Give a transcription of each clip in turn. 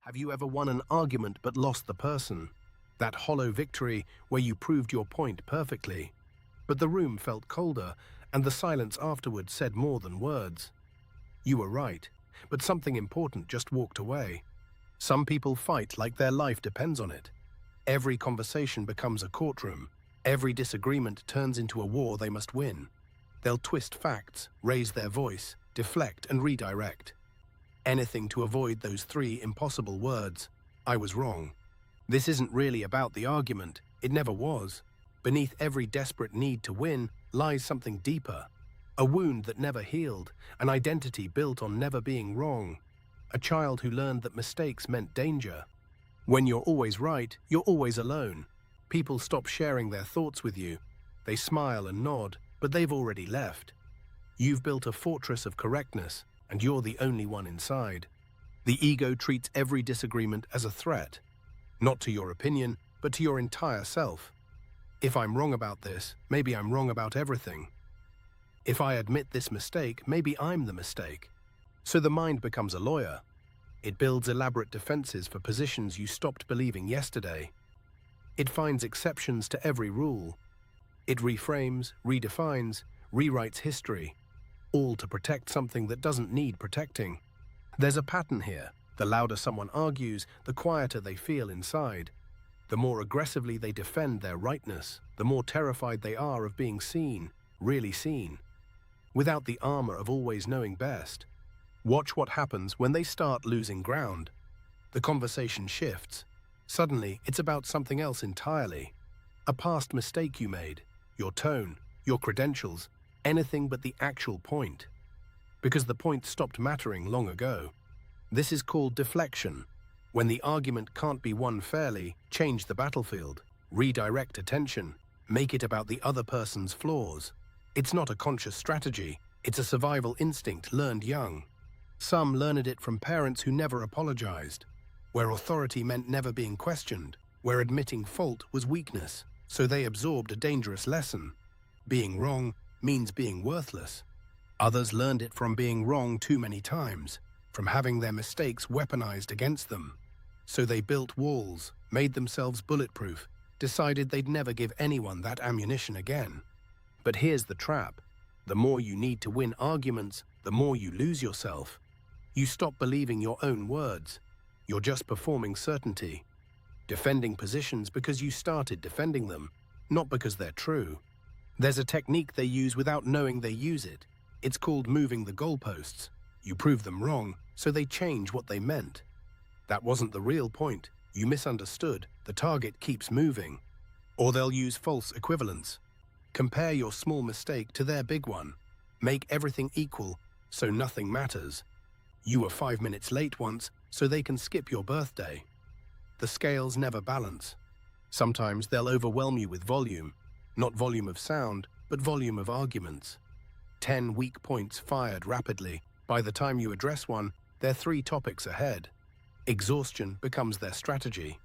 Have you ever won an argument but lost the person? That hollow victory where you proved your point perfectly. But the room felt colder, and the silence afterward said more than words. You were right, but something important just walked away. Some people fight like their life depends on it. Every conversation becomes a courtroom. Every disagreement turns into a war they must win. They'll twist facts, raise their voice, deflect and redirect. Anything to avoid those three impossible words: I was wrong. This isn't really about the argument. It never was. Beneath every desperate need to win lies something deeper. A wound that never healed, an identity built on never being wrong. A child who learned that mistakes meant danger. When you're always right, you're always alone. People stop sharing their thoughts with you. They smile and nod, but they've already left. You've built a fortress of correctness, and you're the only one inside. The ego treats every disagreement as a threat, not to your opinion, but to your entire self. If I'm wrong about this, maybe I'm wrong about everything. If I admit this mistake, maybe I'm the mistake. So the mind becomes a lawyer. It builds elaborate defenses for positions you stopped believing yesterday. It finds exceptions to every rule. It reframes, redefines, rewrites history, all to protect something that doesn't need protecting. There's a pattern here. The louder someone argues, the quieter they feel inside. The more aggressively they defend their rightness, the more terrified they are of being seen, really seen, without the armor of always knowing best. Watch what happens when they start losing ground. The conversation shifts. Suddenly, it's about something else entirely. A past mistake you made, your tone, your credentials, anything but the actual point. Because the point stopped mattering long ago. This is called deflection. When the argument can't be won fairly, change the battlefield, redirect attention, make it about the other person's flaws. It's not a conscious strategy, it's a survival instinct learned young. Some learned it from parents who never apologized, where authority meant never being questioned, where admitting fault was weakness, so they absorbed a dangerous lesson. Being wrong means being worthless. Others learned it from being wrong too many times, from having their mistakes weaponized against them. So they built walls, made themselves bulletproof, decided they'd never give anyone that ammunition again. But here's the trap. The more you need to win arguments, the more you lose yourself. You stop believing your own words. You're just performing certainty, defending positions because you started defending them, not because they're true. There's a technique they use without knowing they use it. It's called moving the goalposts. You prove them wrong, so they change what they meant. That wasn't the real point. You misunderstood. The target keeps moving. Or they'll use false equivalence. Compare your small mistake to their big one. Make everything equal, so nothing matters. You were 5 minutes late once, so they can skip your birthday. The scales never balance. Sometimes they'll overwhelm you with volume. Not volume of sound, but volume of arguments. 10 weak points fired rapidly. By the time you address one, they're 3 topics ahead. Exhaustion becomes their strategy.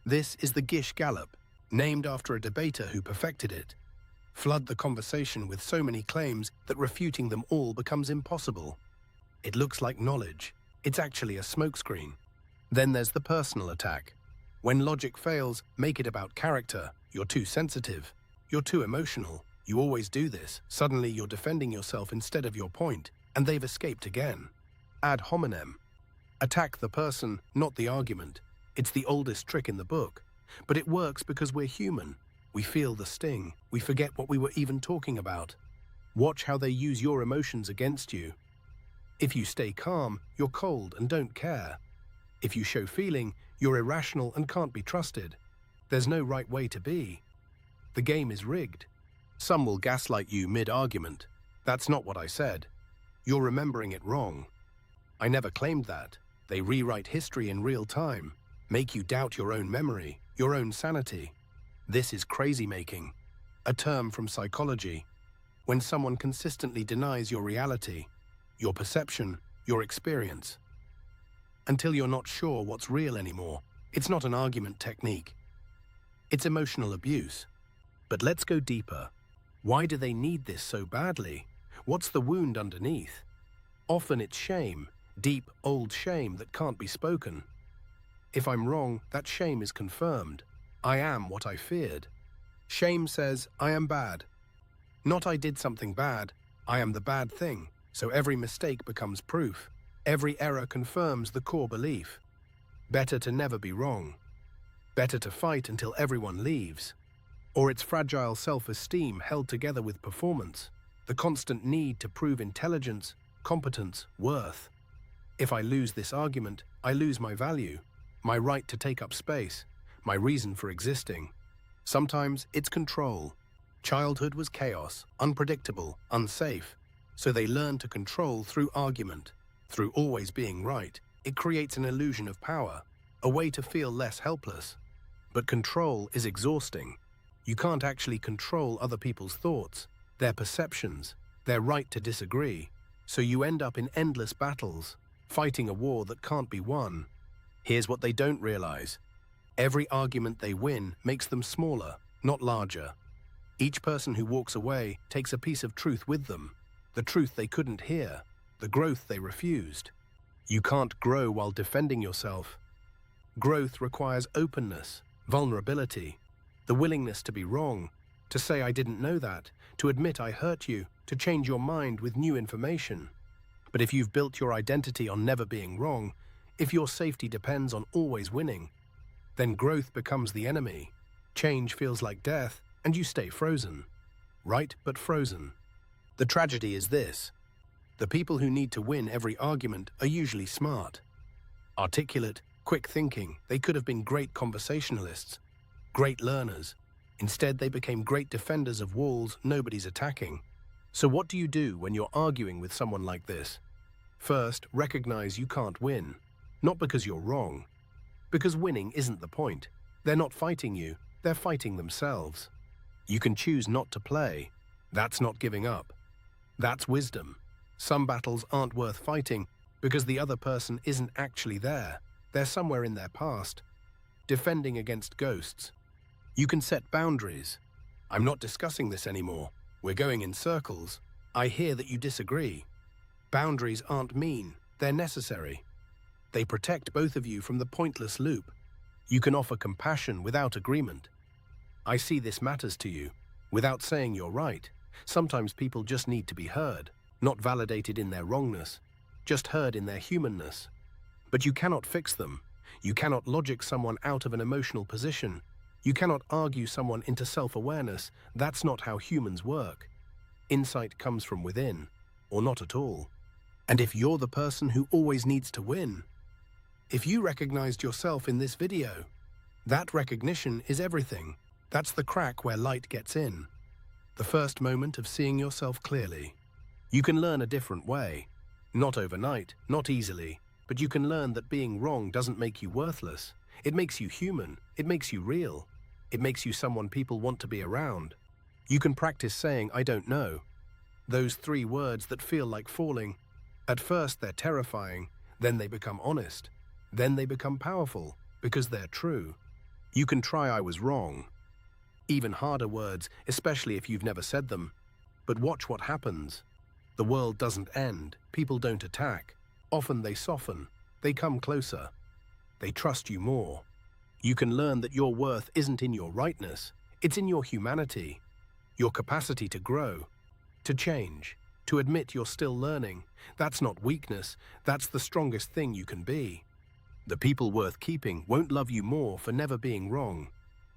This is the Gish Gallop, named after a debater who perfected it. Flood the conversation with so many claims that refuting them all becomes impossible. It looks like knowledge. It's actually a smokescreen. Then there's the personal attack. When logic fails, make it about character. You're too sensitive. You're too emotional. You always do this. Suddenly you're defending yourself instead of your point, and they've escaped again. Ad hominem. Attack the person, not the argument. It's the oldest trick in the book. But it works because we're human. We feel the sting. We forget what we were even talking about. Watch how they use your emotions against you. If you stay calm, you're cold and don't care. If you show feeling, you're irrational and can't be trusted. There's no right way to be. The game is rigged. Some will gaslight you mid-argument. That's not what I said. You're remembering it wrong. I never claimed that. They rewrite history in real time, make you doubt your own memory, your own sanity. This is crazy-making, a term from psychology. When someone consistently denies your reality, your perception, your experience, until you're not sure what's real anymore. It's not an argument technique. It's emotional abuse. But let's go deeper. Why do they need this so badly? What's the wound underneath? Often it's shame, deep, old shame that can't be spoken. If I'm wrong, that shame is confirmed. I am what I feared. Shame says, I am bad. Not I did something bad, I am the bad thing. So every mistake becomes proof. Every error confirms the core belief. Better to never be wrong. Better to fight until everyone leaves. Or its fragile self-esteem held together with performance, the constant need to prove intelligence, competence, worth. If I lose this argument, I lose my value, my right to take up space, my reason for existing. Sometimes it's control. Childhood was chaos, unpredictable, unsafe. So they learn to control through argument, through always being right. It creates an illusion of power, a way to feel less helpless. But control is exhausting. You can't actually control other people's thoughts, their perceptions, their right to disagree. So you end up in endless battles, fighting a war that can't be won. Here's what they don't realize. Every argument they win makes them smaller, not larger. Each person who walks away takes a piece of truth with them, the truth they couldn't hear, the growth they refused. You can't grow while defending yourself. Growth requires openness, vulnerability, the willingness to be wrong, to say I didn't know that, to admit I hurt you, to change your mind with new information. But if you've built your identity on never being wrong, if your safety depends on always winning, then growth becomes the enemy. Change feels like death, and you stay frozen. Right, but frozen. The tragedy is this. The people who need to win every argument are usually smart. Articulate, quick thinking, they could have been great conversationalists, great learners. Instead, they became great defenders of walls nobody's attacking. So what do you do when you're arguing with someone like this? First, recognize you can't win. Not because you're wrong. Because winning isn't the point. They're not fighting you, they're fighting themselves. You can choose not to play. That's not giving up. That's wisdom. Some battles aren't worth fighting because the other person isn't actually there. They're somewhere in their past, defending against ghosts. You can set boundaries. I'm not discussing this anymore. We're going in circles. I hear that you disagree. Boundaries aren't mean. They're necessary. They protect both of you from the pointless loop. You can offer compassion without agreement. I see this matters to you, without saying you're right. Sometimes people just need to be heard, not validated in their wrongness, just heard in their humanness. But you cannot fix them. You cannot logic someone out of an emotional position. You cannot argue someone into self-awareness. That's not how humans work. Insight comes from within, or not at all. And if you're the person who always needs to win, if you recognized yourself in this video, that recognition is everything. That's the crack where light gets in. The first moment of seeing yourself clearly. You can learn a different way. Not overnight, not easily, but you can learn that being wrong doesn't make you worthless. It makes you human. It makes you real. It makes you someone people want to be around. You can practice saying, I don't know. Those 3 words that feel like falling. At first they're terrifying, then they become honest. Then they become powerful, because they're true. You can try I was wrong. Even harder words, especially if you've never said them. But watch what happens. The world doesn't end. People don't attack. Often they soften. They come closer. They trust you more. You can learn that your worth isn't in your rightness. It's in your humanity. Your capacity to grow, to change, to admit you're still learning. That's not weakness. That's the strongest thing you can be. The people worth keeping won't love you more for never being wrong.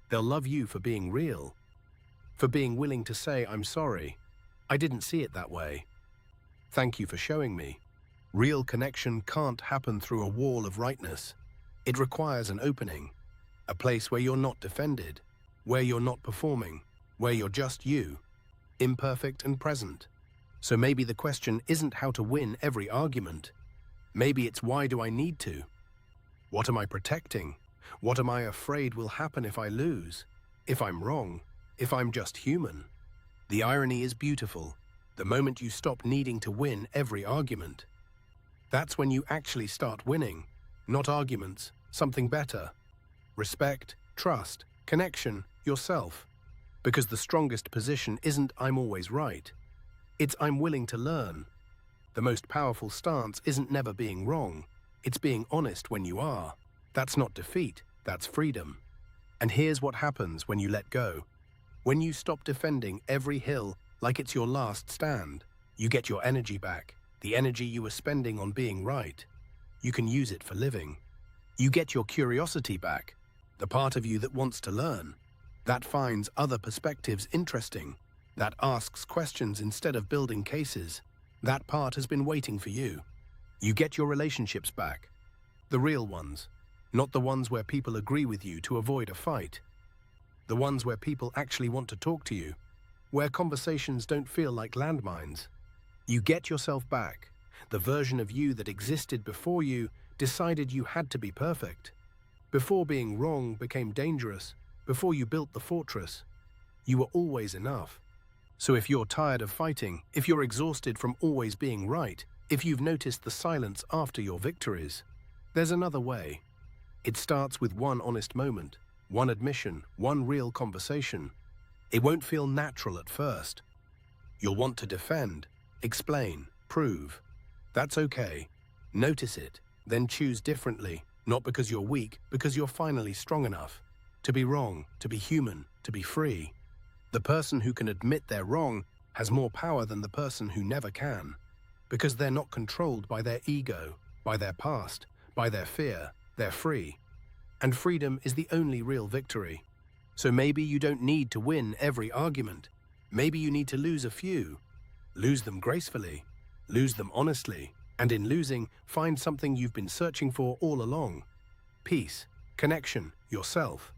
They'll love you for being real, for being willing to say, I'm sorry. I didn't see it that way. Thank you for showing me. Real connection can't happen through a wall of rightness. It requires an opening, a place where you're not defended, where you're not performing, where you're just you, imperfect and present. So maybe the question isn't how to win every argument. Maybe it's why do I need to? What am I protecting? What am I afraid will happen if I lose? If I'm wrong? If I'm just human? The irony is beautiful. The moment you stop needing to win every argument, that's when you actually start winning. Not arguments, something better. Respect, trust, connection, yourself. Because the strongest position isn't I'm always right. It's I'm willing to learn. The most powerful stance isn't never being wrong. It's being honest when you are. That's not defeat, that's freedom. And here's what happens when you let go. When you stop defending every hill like it's your last stand, you get your energy back, the energy you were spending on being right. You can use it for living. You get your curiosity back, the part of you that wants to learn, that finds other perspectives interesting, that asks questions instead of building cases. That part has been waiting for you. You get your relationships back, the real ones, not the ones where people agree with you to avoid a fight. The ones where people actually want to talk to you, where conversations don't feel like landmines. You get yourself back, the version of you that existed before you decided you had to be perfect. Before being wrong became dangerous, before you built the fortress, you were always enough. So if you're tired of fighting, if you're exhausted from always being right, if you've noticed the silence after your victories, there's another way. It starts with one honest moment, one admission, one real conversation. It won't feel natural at first. You'll want to defend, explain, prove. That's okay. Notice it, then choose differently, not because you're weak, because you're finally strong enough. To be wrong, to be human, to be free. The person who can admit they're wrong has more power than the person who never can, because they're not controlled by their ego, by their past, by their fear. They're free. And freedom is the only real victory. So maybe you don't need to win every argument. Maybe you need to lose a few. Lose them gracefully. Lose them honestly. And in losing, find something you've been searching for all along. Peace, connection, yourself.